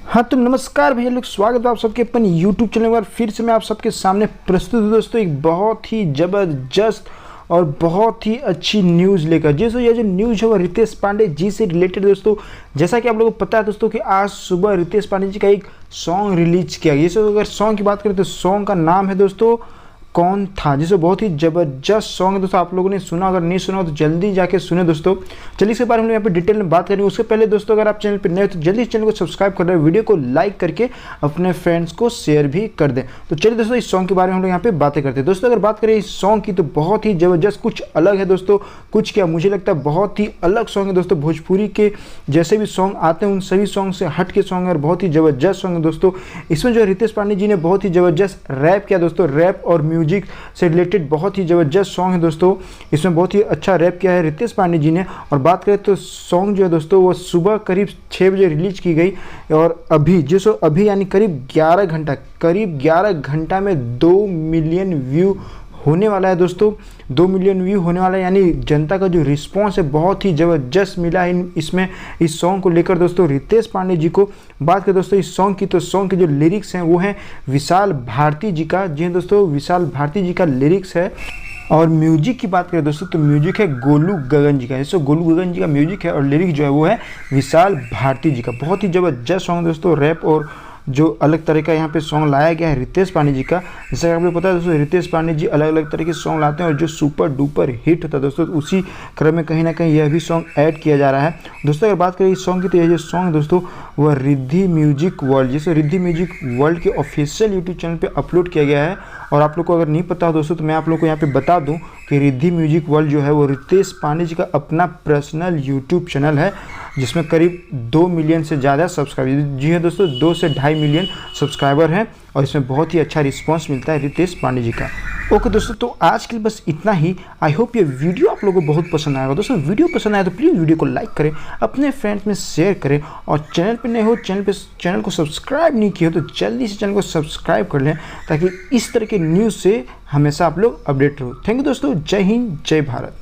हाँ तो नमस्कार भैया लोग, स्वागत है आप सबके अपन YouTube चैनल पर। फिर से मैं आप सबके सामने प्रस्तुत हूँ दोस्तों एक बहुत ही ज़बरदस्त और बहुत ही अच्छी न्यूज़ लेकर। जैसे ये जो न्यूज़ है वो रितेश पांडे जी से रिलेटेड दोस्तों। जैसा कि आप लोगों को पता है दोस्तों कि आज सुबह रितेश पांडे जी का एक सॉन्ग रिलीज किया गया। जैसे अगर सॉन्ग की बात करें तो सॉन्ग का नाम है दोस्तों कौन था, जिसे बहुत ही ज़बरदस्त सॉन्ग है दोस्तों। आप लोगों ने सुना, अगर नहीं सुना तो जल्दी जाके सुने दोस्तों। चलिए इसके बारे में यहाँ पे डिटेल में बात करेंगे। उससे पहले दोस्तों अगर आप चैनल पर नए हो तो जल्दी चैनल को सब्सक्राइब कर दें, वीडियो को लाइक करके अपने फ्रेंड्स को शेयर भी कर दें। तो चलिए दोस्तों इस सॉन्ग के बारे में हम लोग यहाँ पे बातें करते हैं। दोस्तों अगर बात करें इस सॉन्ग की तो बहुत ही ज़बरदस्त, कुछ अलग है दोस्तों। कुछ क्या, मुझे लगता है बहुत ही अलग सॉन्ग है दोस्तों। भोजपुरी के जैसे भी सॉन्ग आते हैं उन सभी सॉन्ग से हट के सॉन्ग है और बहुत ही ज़बरदस्त सॉन्ग है दोस्तों। इसमें जो रितेश पांडे जी ने बहुत ही ज़बरदस्त रैप किया दोस्तों। रैप और म्यूजिक से रिलेटेड बहुत ही ज़बरदस्त सॉन्ग है दोस्तों। इसमें बहुत ही अच्छा रैप किया है रितेश पांडे जी ने। और बात करें तो सॉन्ग जो है दोस्तों वो सुबह करीब 6 बजे रिलीज की गई और अभी यानी करीब 11 घंटा में 2 मिलियन व्यू होने वाला है दोस्तों। 2 मिलियन व्यू होने वाला है, यानी जनता का जो रिस्पांस है बहुत ही ज़बरदस्त मिला है इसमें इस सॉन्ग को लेकर दोस्तों रितेश पांडे जी को। बात करें दोस्तों इस सॉन्ग की तो सॉन्ग के जो लिरिक्स हैं वो हैं विशाल भारती जी का। जी दोस्तों, विशाल भारती जी का लिरिक्स है। और म्यूजिक की बात करें दोस्तों तो म्यूजिक है गोलू गगन जी का। जैसे गोलू गगन जी का म्यूजिक है और लिरिक्स जो है वो है विशाल भारती जी का। बहुत ही ज़बरदस्त सॉन्ग दोस्तों। रैप और जो अलग तरह का यहाँ पे सॉन्ग लाया गया है रितेश पांडे जी का। जैसे आपको पता है दोस्तों रितेश पांडे जी अलग अलग तरह के सॉन्ग लाते हैं और जो सुपर डुपर हिट होता है दोस्तों, उसी क्रम में कहीं ना कहीं यह भी सॉन्ग ऐड किया जा रहा है दोस्तों। अगर बात करें इस सॉन्ग की तो यह जो सॉन्ग दोस्तों वह रिद्धि म्यूजिक वर्ल्ड, जैसे रिद्धि म्यूजिक वर्ल्ड के ऑफिशियल यूट्यूब चैनल पर अपलोड किया गया है। और आप लोग को अगर नहीं पता हो दोस्तों तो मैं आप लोग को यहाँ पे बता दूँ कि रिद्धि म्यूजिक वर्ल्ड जो है वो रितेश पांडे जी का अपना पर्सनल यूट्यूब चैनल है, जिसमें करीब 2 मिलियन से ज़्यादा सब्सक्राइबर, जी हाँ दोस्तों 2 से 2.5 मिलियन सब्सक्राइबर हैं। और इसमें बहुत ही अच्छा रिस्पांस मिलता है रितेश पांडे जी का। ओके दोस्तों, तो आज के लिए बस इतना ही। आई होप ये वीडियो आप लोगों को बहुत पसंद आएगा दोस्तों। वीडियो पसंद आया तो प्लीज़ वीडियो को लाइक करें, अपने फ्रेंड्स में शेयर करें। और चैनल पे नए हो, चैनल को सब्सक्राइब नहीं किया हो तो जल्दी से चैनल को सब्सक्राइब कर लें, ताकि इस तरह के न्यूज़ से हमेशा आप लोग अपडेट रहो। थैंक यू दोस्तों। जय हिंद, जय भारत।